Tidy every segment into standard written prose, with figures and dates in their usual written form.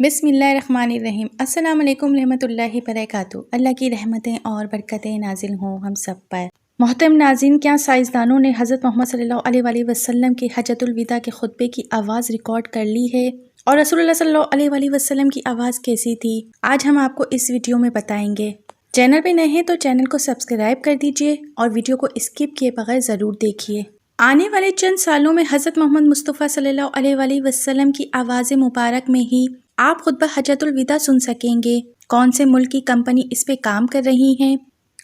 بسم اللہ الرحمن الرحیم۔ السلام علیکم رحمۃ اللہ وبرکاتہ۔ اللہ کی رحمتیں اور برکتیں نازل ہوں ہم سب پر۔ محترم ناظرین، کیا سائنسدانوں نے حضرت محمد صلی اللہ علیہ وآلہ وسلم کی حجۃ الوداع کے خطبے کی آواز ریکارڈ کر لی ہے؟ اور رسول اللہ صلی اللہ علیہ وآلہ وسلم کی آواز کیسی تھی؟ آج ہم آپ کو اس ویڈیو میں بتائیں گے۔ چینل پہ نئے ہیں تو چینل کو سبسکرائب کر دیجئے اور ویڈیو کو اسکپ کیے بغیر ضرور دیکھیے۔ آنے والے چند سالوں میں حضرت محمد مصطفیٰ صلی اللہ علیہ وآلہ وسلم کی آواز مبارک میں ہی آپ خطبہ حجۃ الوداع سن سکیں گے۔ کون سے ملک کی کمپنی اس پہ کام کر رہی ہیں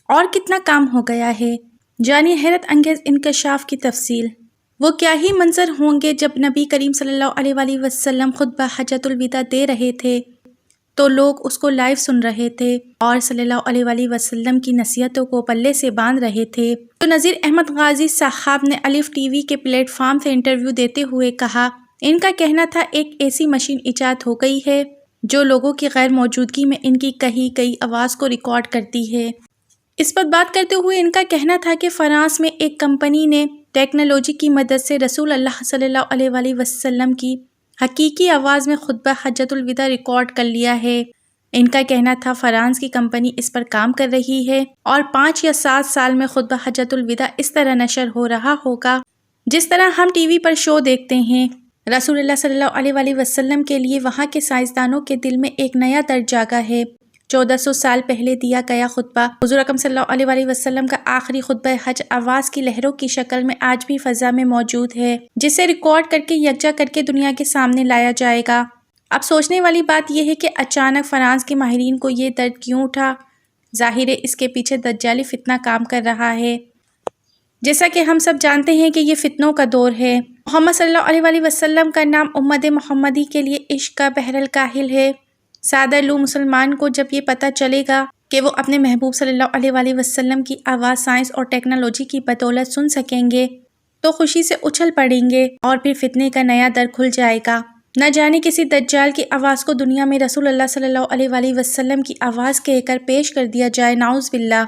اور کتنا کام ہو گیا ہے، جانیے حیرت انگیز انکشاف کی تفصیل۔ وہ کیا ہی منظر ہوں گے جب نبی کریم صلی اللہ علیہ وآلہ وسلم خطبہ حجۃ الوداع دے رہے تھے تو لوگ اس کو لائیو سن رہے تھے اور صلی اللہ علیہ وآلہ وسلم کی نصیحتوں کو پلے سے باندھ رہے تھے۔ تو نذیر احمد غازی صاحب نے الف ٹی وی کے پلیٹ فارم سے انٹرویو دیتے ہوئے کہا، ان کا کہنا تھا ایک ایسی مشین ایجاد ہو گئی ہے جو لوگوں کی غیر موجودگی میں ان کی کہی گئی آواز کو ریکارڈ کرتی ہے۔ اس پر بات کرتے ہوئے ان کا کہنا تھا کہ فرانس میں ایک کمپنی نے ٹیکنالوجی کی مدد سے رسول اللہ صلی اللہ علیہ وآلہ وسلم کی حقیقی آواز میں خطبہ حجۃ الوداع ریکارڈ کر لیا ہے۔ ان کا کہنا تھا فرانس کی کمپنی اس پر کام کر رہی ہے اور 5 یا 7 سال میں خطبہ حجۃ الوداع اس طرح نشر ہو رہا ہوگا جس طرح ہم ٹی وی پر شو دیکھتے ہیں۔ رسول اللہ صلی اللہ علیہ وآلہ وسلم کے لیے وہاں کے سائنسدانوں کے دل میں ایک نیا درد جاگا ہے۔ 1400 سال پہلے دیا گیا خطبہ، حضور اکرم صلی اللہ علیہ وآلہ وسلم کا آخری خطبہ حج آواز کی لہروں کی شکل میں آج بھی فضا میں موجود ہے، جسے ریکارڈ کر کے یکجا کر کے دنیا کے سامنے لایا جائے گا۔ اب سوچنے والی بات یہ ہے کہ اچانک فرانس کے ماہرین کو یہ درد کیوں اٹھا؟ ظاہر ہے اس کے پیچھے دجالی فتنہ کام کر رہا ہے۔ جیسا کہ ہم سب جانتے ہیں کہ یہ فتنوں کا دور ہے۔ محمد صلی اللہ علیہ وآلہ وسلم کا نام امت محمدی کے لیے عشق کا بحر الکاہل ہے۔ سادہ لو مسلمان کو جب یہ پتہ چلے گا کہ وہ اپنے محبوب صلی اللہ علیہ وآلہ وسلم کی آواز سائنس اور ٹیکنالوجی کی بدولت سن سکیں گے تو خوشی سے اچھل پڑیں گے اور پھر فتنے کا نیا در کھل جائے گا۔ نہ جانے کسی دجال کی آواز کو دنیا میں رسول اللہ صلی اللہ علیہ وآلہ وسلم کی آواز کہہ کر پیش کر دیا جائے، نعوذ باللہ۔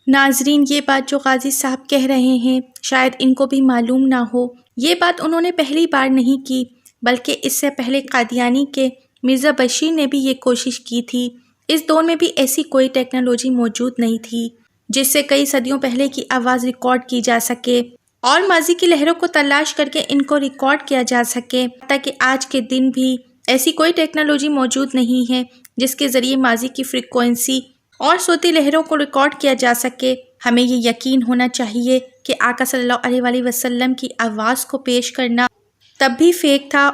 ناظرین، یہ بات جو غازی صاحب کہہ رہے ہیں شاید ان کو بھی معلوم نہ ہو۔ یہ بات انہوں نے پہلی بار نہیں کی بلکہ اس سے پہلے قادیانی کے مرزا بشیر نے بھی یہ کوشش کی تھی۔ اس دور میں بھی ایسی کوئی ٹیکنالوجی موجود نہیں تھی جس سے کئی صدیوں پہلے کی آواز ریکارڈ کی جا سکے اور ماضی کی لہروں کو تلاش کر کے ان کو ریکارڈ کیا جا سکے، تاکہ آج کے دن بھی ایسی کوئی ٹیکنالوجی موجود نہیں ہے جس کے ذریعے ماضی کی فریکوینسی اور صوتی لہروں کو ریکارڈ کیا جا سکے۔ ہمیں یہ یقین ہونا چاہیے کہ آقا صلی اللہ علیہ وآلہ وسلم کی آواز کو پیش کرنا تب بھی فیک تھا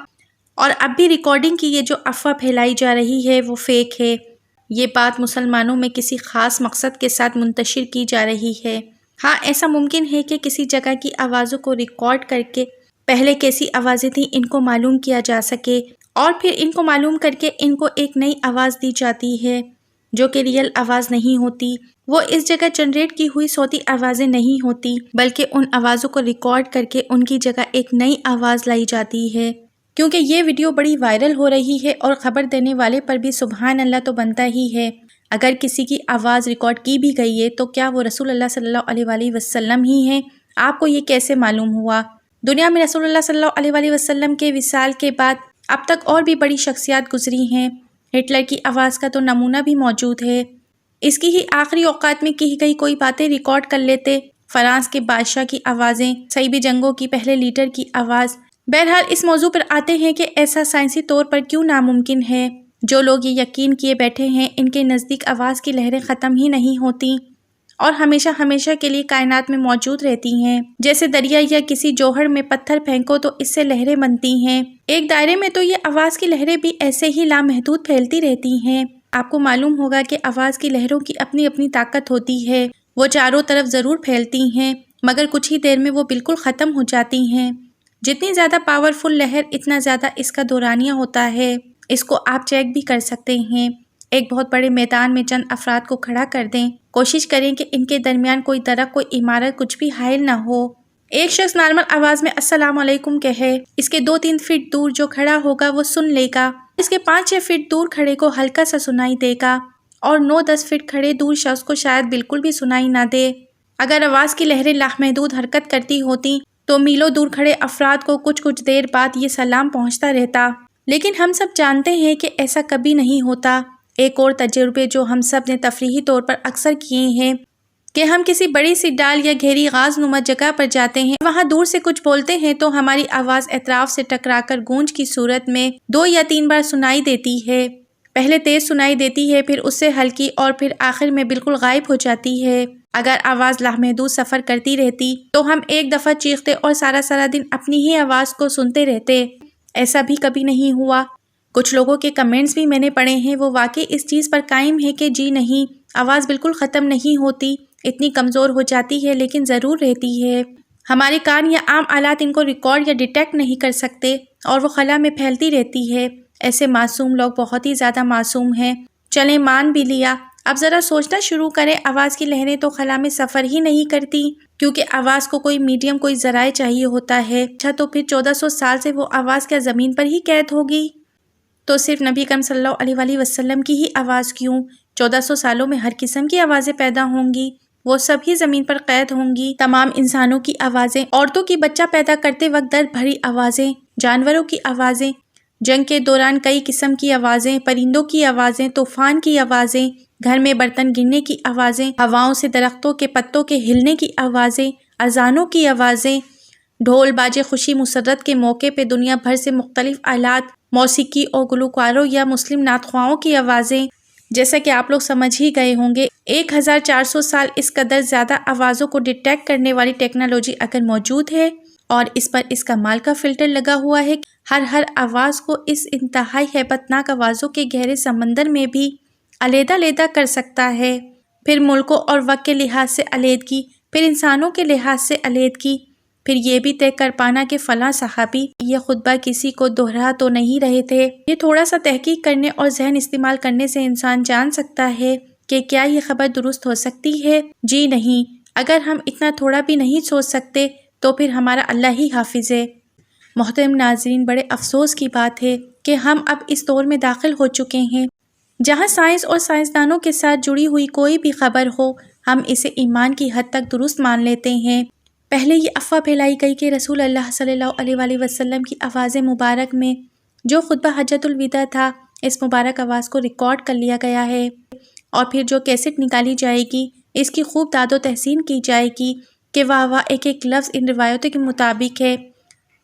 اور اب بھی ریکارڈنگ کی یہ جو افواہ پھیلائی جا رہی ہے وہ فیک ہے۔ یہ بات مسلمانوں میں کسی خاص مقصد کے ساتھ منتشر کی جا رہی ہے۔ ہاں، ایسا ممکن ہے کہ کسی جگہ کی آوازوں کو ریکارڈ کر کے پہلے کیسی آوازیں تھیں ان کو معلوم کیا جا سکے اور پھر ان کو معلوم کر کے ان کو ایک نئی آواز دی جاتی ہے جو کہ ریئل آواز نہیں ہوتی۔ وہ اس جگہ جنریٹ کی ہوئی صوتی آوازیں نہیں ہوتی بلکہ ان آوازوں کو ریکارڈ کر کے ان کی جگہ ایک نئی آواز لائی جاتی ہے۔ کیونکہ یہ ویڈیو بڑی وائرل ہو رہی ہے اور خبر دینے والے پر بھی سبحان اللہ تو بنتا ہی ہے۔ اگر کسی کی آواز ریکارڈ کی بھی گئی ہے تو کیا وہ رسول اللہ صلی اللہ علیہ وآلہ وسلم ہی ہیں؟ آپ کو یہ کیسے معلوم ہوا؟ دنیا میں رسول اللہ صلی اللہ علیہ وآلہ وسلم کے وصال کے بعد اب تک اور بھی بڑی شخصیات گزری ہیں۔ ہٹلر کی آواز کا تو نمونہ بھی موجود ہے۔ اس کی ہی آخری اوقات میں کی گئی کوئی باتیں ریکارڈ کر لیتے۔ فرانس کے بادشاہ کی آوازیں، صلیبی جنگوں کی پہلے لیڈر کی آواز۔ بہرحال اس موضوع پر آتے ہیں کہ ایسا سائنسی طور پر کیوں ناممکن ہے؟ جو لوگ یہ یقین کیے بیٹھے ہیں ان کے نزدیک آواز کی لہریں ختم ہی نہیں ہوتی اور ہمیشہ ہمیشہ کے لیے کائنات میں موجود رہتی ہیں۔ جیسے دریا یا کسی جوہر میں پتھر پھینکو تو اس سے لہریں بنتی ہیں، ایک دائرے میں تو یہ آواز کی لہریں بھی ایسے ہی لامحدود پھیلتی رہتی ہیں۔ آپ کو معلوم ہوگا کہ آواز کی لہروں کی اپنی اپنی طاقت ہوتی ہے، وہ چاروں طرف ضرور پھیلتی ہیں مگر کچھ ہی دیر میں وہ بالکل ختم ہو جاتی ہیں۔ جتنی زیادہ پاورفل لہر اتنا زیادہ اس کا دورانیہ ہوتا ہے۔ اس کو آپ چیک بھی کر سکتے ہیں۔ ایک بہت بڑے میدان میں چند افراد کو کھڑا کر دیں، کوشش کریں کہ ان کے درمیان کوئی درخت، کوئی عمارت کچھ بھی حائل نہ ہو۔ ایک شخص نارمل آواز میں السلام علیکم کہے، اس کے 2-3 فٹ دور جو کھڑا ہوگا وہ سن لے گا، اس کے 5-6 فٹ دور کھڑے کو ہلکا سا سنائی دے گا اور 9-10 فٹ کھڑے دور شخص کو شاید بالکل بھی سنائی نہ دے۔ اگر آواز کی لہریں لامحدود حرکت کرتی ہوتی تو میلوں دور کھڑے افراد کو کچھ دیر بعد یہ سلام پہنچتا رہتا، لیکن ہم سب جانتے ہیں کہ ایسا کبھی نہیں ہوتا۔ ایک اور تجربے جو ہم سب نے تفریحی طور پر اکثر کیے ہیں کہ ہم کسی بڑی سی ڈال یا گہری غاز نما جگہ پر جاتے ہیں، وہاں دور سے کچھ بولتے ہیں تو ہماری آواز اطراف سے ٹکرا کر گونج کی صورت میں 2 یا 3 بار سنائی دیتی ہے۔ پہلے تیز سنائی دیتی ہے، پھر اس سے ہلکی اور پھر آخر میں بالکل غائب ہو جاتی ہے۔ اگر آواز لامحدود سفر کرتی رہتی تو ہم ایک دفعہ چیختے اور سارا دن اپنی ہی آواز کو سنتے رہتے۔ ایسا بھی کبھی نہیں ہوا۔ کچھ لوگوں کے کمنٹس بھی میں نے پڑھے ہیں، وہ واقعی اس چیز پر قائم ہے کہ جی نہیں، آواز بالکل ختم نہیں ہوتی، اتنی کمزور ہو جاتی ہے لیکن ضرور رہتی ہے۔ ہمارے کان یا عام آلات ان کو ریکارڈ یا ڈیٹیکٹ نہیں کر سکتے اور وہ خلا میں پھیلتی رہتی ہے۔ ایسے معصوم لوگ بہت ہی زیادہ معصوم ہیں۔ چلیں مان بھی لیا، اب ذرا سوچنا شروع کریں، آواز کی لہریں تو خلا میں سفر ہی نہیں کرتی، کیونکہ آواز کو کوئی میڈیم، کوئی ذرائع چاہیے ہوتا ہے۔ اچھا تو پھر 1400 سال سے وہ آواز کیا زمین پر ہی قید ہوگی؟ تو صرف نبی کریم صلی اللہ علیہ وآلہ وسلم کی ہی آواز کیوں؟ 1400 سالوں میں ہر قسم کی آوازیں پیدا ہوں گی، وہ سب ہی زمین پر قید ہوں گی۔ تمام انسانوں کی آوازیں، عورتوں کی بچہ پیدا کرتے وقت درد بھری آوازیں، جانوروں کی آوازیں، جنگ کے دوران کئی قسم کی آوازیں، پرندوں کی آوازیں، طوفان کی آوازیں، گھر میں برتن گرنے کی آوازیں، ہواؤں سے درختوں کے پتوں کے ہلنے کی آوازیں، اذانوں کی آوازیں، ڈھول باجے خوشی مسرت کے موقع پہ دنیا بھر سے مختلف آلات، موسیقی اور گلوکاروں یا مسلم نعت خواہوں کی آوازیں، جیسا کہ آپ لوگ سمجھ ہی گئے ہوں گے۔ 1400 سال اس قدر زیادہ آوازوں کو ڈیٹیکٹ کرنے والی ٹیکنالوجی اگر موجود ہے اور اس پر اس کمال کا فلٹر لگا ہوا ہے، ہر آواز کو اس انتہائی ہیبت ناک آوازوں کے گہرے سمندر میں بھی علیحدہ کر سکتا ہے، پھر ملکوں اور وقت کے لحاظ سے علیحدگی، پھر انسانوں کے لحاظ سے علیحدگی، پھر یہ بھی طے کر پانا کہ فلاں صحابی یہ خطبہ کسی کو دہرا تو نہیں رہے تھے۔ یہ تھوڑا سا تحقیق کرنے اور ذہن استعمال کرنے سے انسان جان سکتا ہے کہ کیا یہ خبر درست ہو سکتی ہے؟ جی نہیں۔ اگر ہم اتنا تھوڑا بھی نہیں سوچ سکتے تو پھر ہمارا اللہ ہی حافظ ہے۔ محترم ناظرین، بڑے افسوس کی بات ہے کہ ہم اب اس دور میں داخل ہو چکے ہیں جہاں سائنس اور سائنسدانوں کے ساتھ جڑی ہوئی کوئی بھی خبر ہو، ہم اسے ایمان کی حد تک درست مان لیتے ہیں۔ پہلے یہ افواہ پھیلائی گئی کہ رسول اللہ صلی اللہ علیہ وآلہ وسلم کی آواز مبارک میں جو خطبہ حجۃ الوداع تھا، اس مبارک آواز کو ریکارڈ کر لیا گیا ہے اور پھر جو کیسٹ نکالی جائے گی، اس کی خوب داد و تحسین کی جائے گی کہ واہ واہ، ایک لفظ ان روایتوں کے مطابق ہے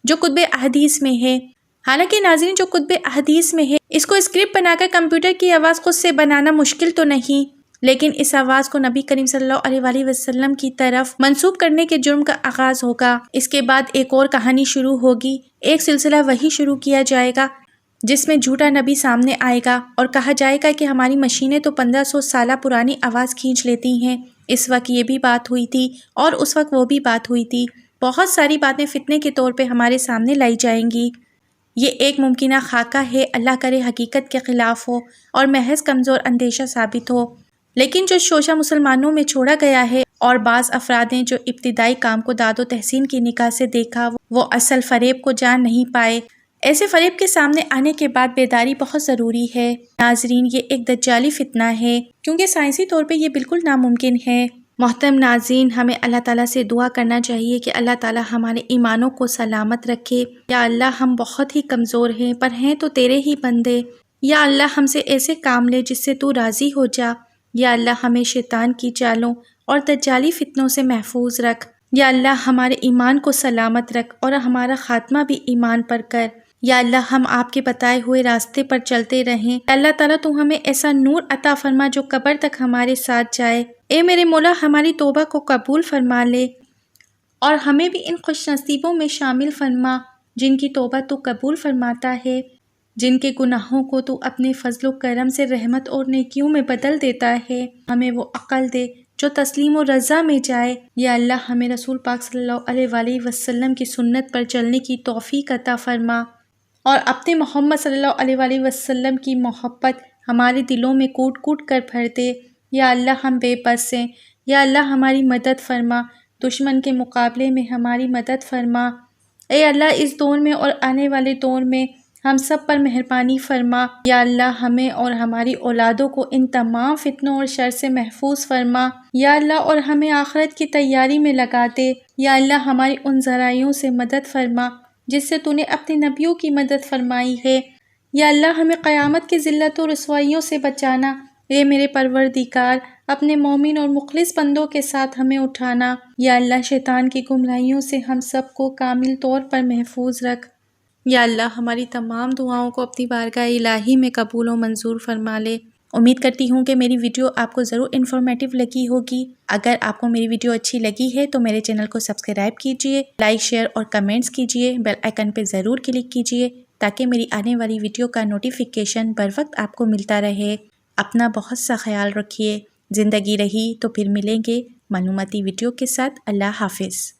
جو کتب احادیث میں ہے۔ حالانکہ ناظرین، جو کتب احادیث میں ہے، اس کو اسکرپٹ بنا کر کمپیوٹر کی آواز خود سے بنانا مشکل تو نہیں، لیکن اس آواز کو نبی کریم صلی اللہ علیہ وآلہ وسلم کی طرف منسوب کرنے کے جرم کا آغاز ہوگا۔ اس کے بعد ایک اور کہانی شروع ہوگی، ایک سلسلہ وحی شروع کیا جائے گا جس میں جھوٹا نبی سامنے آئے گا اور کہا جائے گا کہ ہماری مشینیں تو 1500 سالہ پرانی آواز کھینچ لیتی ہیں۔ اس وقت یہ بھی بات ہوئی تھی اور اس وقت وہ بھی بات ہوئی تھی۔ بہت ساری باتیں فتنے کے طور پہ ہمارے سامنے لائی جائیں گی۔ یہ ایک ممکنہ خاکہ ہے، اللہ کرے حقیقت کے خلاف ہو اور محض کمزور اندیشہ ثابت ہو، لیکن جو شوشہ مسلمانوں میں چھوڑا گیا ہے اور بعض افراد نے جو ابتدائی کام کو داد و تحسین کی نگاہ سے دیکھا، وہ اصل فریب کو جان نہیں پائے۔ ایسے فریب کے سامنے آنے کے بعد بیداری بہت ضروری ہے۔ ناظرین، یہ ایک دجالی فتنہ ہے کیونکہ سائنسی طور پہ یہ بالکل ناممکن ہے۔ محترم ناظرین، ہمیں اللہ تعالیٰ سے دعا کرنا چاہیے کہ اللہ تعالیٰ ہمارے ایمانوں کو سلامت رکھے۔ یا اللہ، ہم بہت ہی کمزور ہیں پر ہیں تو تیرے ہی بندے۔ یا اللہ، ہم سے ایسے کام لے جس سے تو راضی ہو جا۔ یا اللہ، ہمیں شیطان کی چالوں اور دجالی فتنوں سے محفوظ رکھ۔ یا اللہ، ہمارے ایمان کو سلامت رکھ اور ہمارا خاتمہ بھی ایمان پر کر۔ یا اللہ، ہم آپ کے بتائے ہوئے راستے پر چلتے رہیں۔ اللہ تعالیٰ، تو ہمیں ایسا نور عطا فرما جو قبر تک ہمارے ساتھ جائے۔ اے میرے مولا، ہماری توبہ کو قبول فرما لے اور ہمیں بھی ان خوش نصیبوں میں شامل فرما جن کی توبہ تو قبول فرماتا ہے، جن کے گناہوں کو تو اپنے فضل و کرم سے رحمت اور نیکیوں میں بدل دیتا ہے۔ ہمیں وہ عقل دے جو تسلیم و رضا میں جائے۔ یا اللہ، ہمیں رسول پاک صلی اللہ علیہ وآلہ وسلم کی سنت پر چلنے کی توفیق عطا فرما اور اپنے محمد صلی اللہ علیہ وآلہ وسلم کی محبت ہمارے دلوں میں کوٹ کوٹ کر بھر دے۔ یا اللہ، ہم بے بس ہیں، یا اللہ ہماری مدد فرما، دشمن کے مقابلے میں ہماری مدد فرما۔ اے اللہ، اس دور میں اور آنے والے دور میں ہم سب پر مہربانی فرما۔ یا اللہ، ہمیں اور ہماری اولادوں کو ان تمام فتنوں اور شر سے محفوظ فرما۔ یا اللہ، اور ہمیں آخرت کی تیاری میں لگا دے۔ یا اللہ، ہماری ان ذرائعوں سے مدد فرما جس سے تو نے اپنے نبیوں کی مدد فرمائی ہے۔ یا اللہ ہمیں قیامت کی ذلت و رسوائیوں سے بچانا۔ اے میرے پروردگار، اپنے مومن اور مخلص بندوں کے ساتھ ہمیں اٹھانا۔ یا اللہ شیطان کی گمراہیوں سے ہم سب کو کامل طور پر محفوظ رکھ۔ یا اللہ ہماری تمام دعاؤں کو اپنی بارگاہ الہی میں قبول و منظور فرما لے۔ امید کرتی ہوں کہ میری ویڈیو آپ کو ضرور انفارمیٹیو لگی ہوگی۔ اگر آپ کو میری ویڈیو اچھی لگی ہے تو میرے چینل کو سبسکرائب کیجئے، لائک شیئر اور کمنٹس کیجئے، بیل آئیکن پہ ضرور کلک کیجئے تاکہ میری آنے والی ویڈیو کا نوٹیفیکیشن بر وقت آپ کو ملتا رہے۔ اپنا بہت سا خیال رکھیے۔ زندگی رہی تو پھر ملیں گے معلوماتی ویڈیو کے ساتھ۔ اللہ حافظ۔